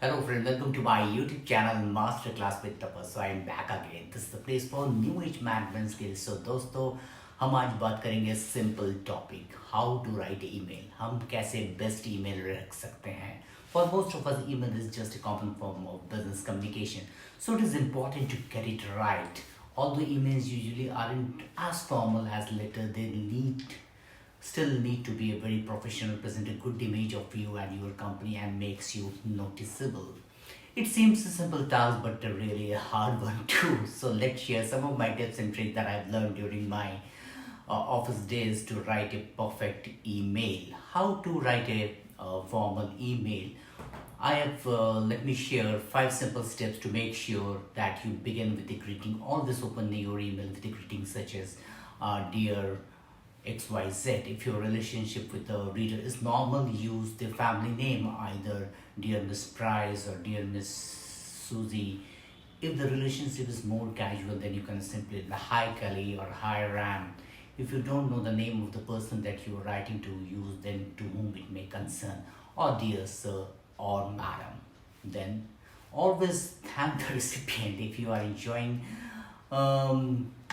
Hello friend, welcome to my YouTube channel Masterclass with Tapas. So I am back again. This is the place for new age management skills. So दोस्तों हम आज बात करेंगे simple topic how to write email. हम कैसे best email रख सकते हैं. For most of us, email is just a common form of business communication. So it is important to get it right. Although emails usually aren't as formal as letter, they still need to be a very professional, present a good image of you and your company and makes you noticeable. It seems a simple task but really a hard one too. So let's share some of my tips and tricks that I've learned during my office days to write a perfect email. How to write a formal email. I have let me share 5 simple steps to make sure that you begin with a greeting. Always open your email with a greeting such as dear XYZ. If your relationship with the reader is normal, use the family name, either Dear Miss Price or Dear Miss Susie. If the relationship is more casual, then you can simply Hi Kelly or Hi Ram. If you don't know the name of the person that you are writing to, use then to whom it may concern, or Dear Sir or Madam. Then always thank the recipient. If you are enjoying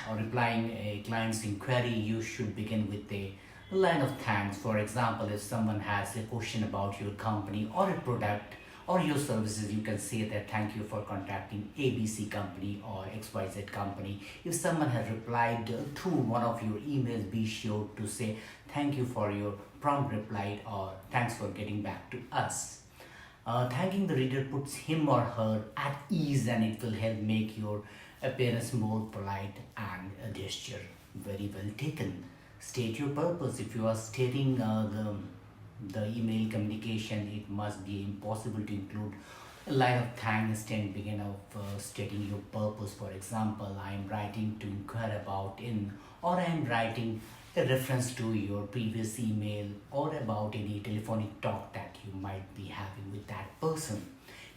or replying a client's inquiry, you should begin with a line of thanks. For example, if someone has a question about your company or a product or your services, you can say that thank you for contacting ABC company or XYZ company. If someone has replied to one of your emails, be sure to say thank you for your prompt reply or thanks for getting back to us. Thanking the reader puts him or her at ease and it will help make your appearance more polite and a gesture very well taken. State your purpose. If you are stating the email communication, it must be impossible to include a line of thanks instead begin of stating your purpose. For example, I am writing to inquire about in, or I am writing a reference to your previous email or about any telephonic talk that you might be having with that person.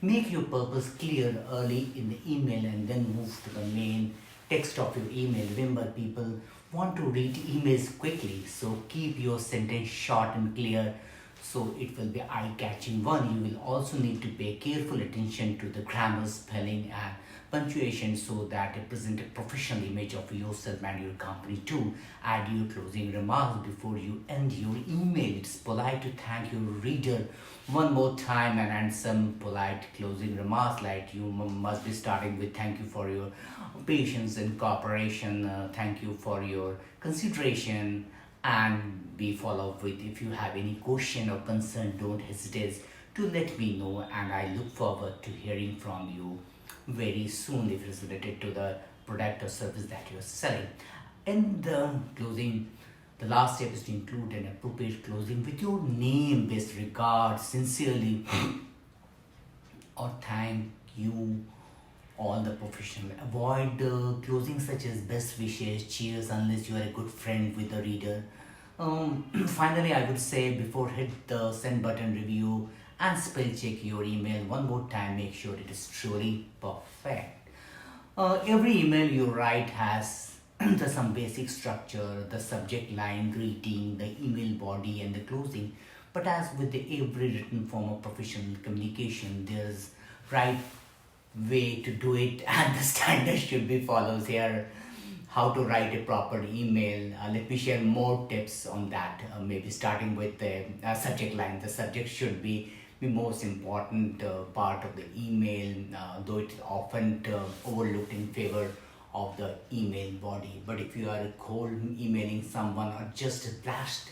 Make your purpose clear early in the email and then move to the main text of your email. Remember, people want to read emails quickly, so keep your sentence short and clear so it will be eye-catching one. You will also need to pay careful attention to the grammar, spelling and punctuation so that it present a professional image of yourself and your company too. Add your closing remarks before you end your email. It's polite to thank your reader one more time and add some polite closing remarks like you must be starting with thank you for your patience and cooperation, thank you for your consideration, and be followed with if you have any question or concern, don't hesitate to let me know and I look forward to hearing from you very soon if it is related to the product or service that you are selling. And the closing, the last step is to include an appropriate closing with your name, best regards, sincerely, or thank you, all the professional. Avoid closing such as best wishes, cheers, unless you are a good friend with the reader. Finally, I would say before hit the send button, review and spell check your email one more time. Make sure it is truly perfect. Every email you write has some basic structure, the subject line, greeting, the email body, and the closing. But as with every written form of professional communication, there's right way to do it, and the standard should be followed here. How to write a proper email. Let me share more tips on that. Maybe starting with the subject line. The subject should be the most important part of the email, though it's often overlooked in favor of the email body. But if you are cold emailing someone or just blast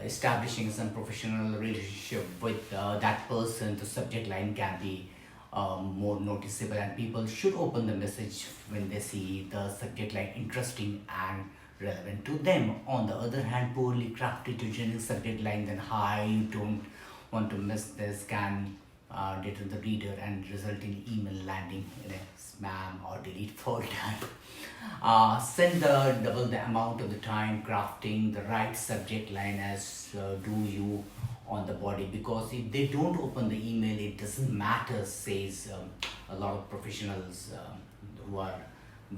establishing some professional relationship with that person, the subject line can be more noticeable and people should open the message when they see the subject line interesting and relevant to them. On the other hand, poorly crafted to generic subject line, then hi, you don't want to miss this, can deter the reader and result in email landing in a spam or delete folder. Send the double the amount of the time crafting the right subject line as do you on the body, because if they don't open the email it doesn't matter, says a lot of professionals who are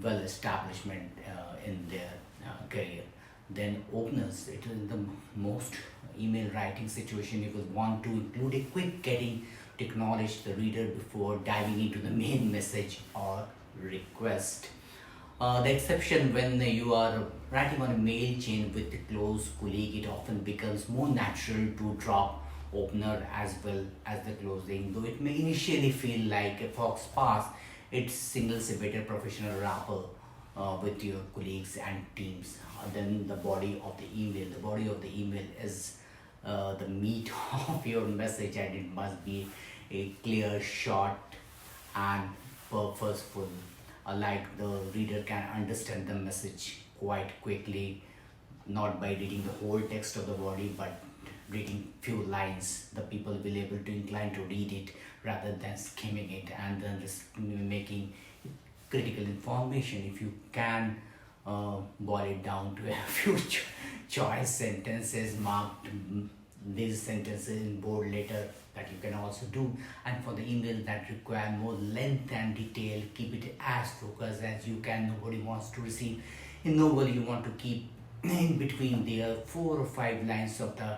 well establishment in their career. Then openers, it is the most email writing situation. You will want to include a quick getting to acknowledge the reader before diving into the main message or request. The exception when you are writing on a mail chain with a close colleague, it often becomes more natural to drop opener as well as the closing. Though it may initially feel like a fox pass, it signals a better professional rapport with your colleagues and teams. Then the body of the email. The body of the email is the meat of your message, and it must be a clear, short, and purposeful. Like the reader can understand the message quite quickly, not by reading the whole text of the body, but reading few lines. The people will be able to incline to read it rather than skimming it and then just making critical information. If you can boil it down to a few choice sentences marked these sentences in bold letter, that you can also do. And for the email that require more length and detail, keep it as focused as you can. Nobody wants to receive in novel. You want to keep in between there 4 or 5 lines of the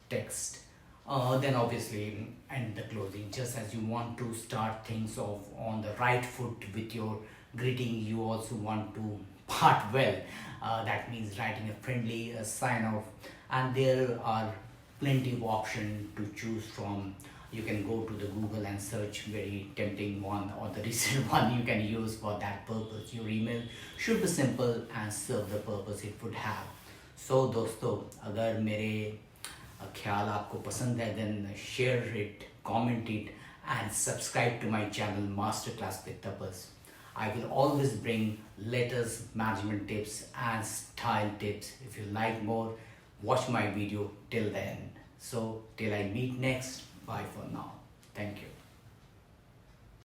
text. Then obviously and the closing, just as you want to start things off on the right foot with your greeting, you also want to part well. That means writing a friendly sign off, and there are plenty of options to choose from. You can go to the Google and search very tempting one, or the recent one you can use for that purpose. Your email should be simple and serve the purpose it would have. So दोस्तों, अगर मेरे ख्याल आपको पसंद है, then share it, comment it, and subscribe to my channel Masterclass with Tapas. I will always bring latest management tips and style tips. If you like more, watch my video till the end. So till I meet next, bye for now. Thank you.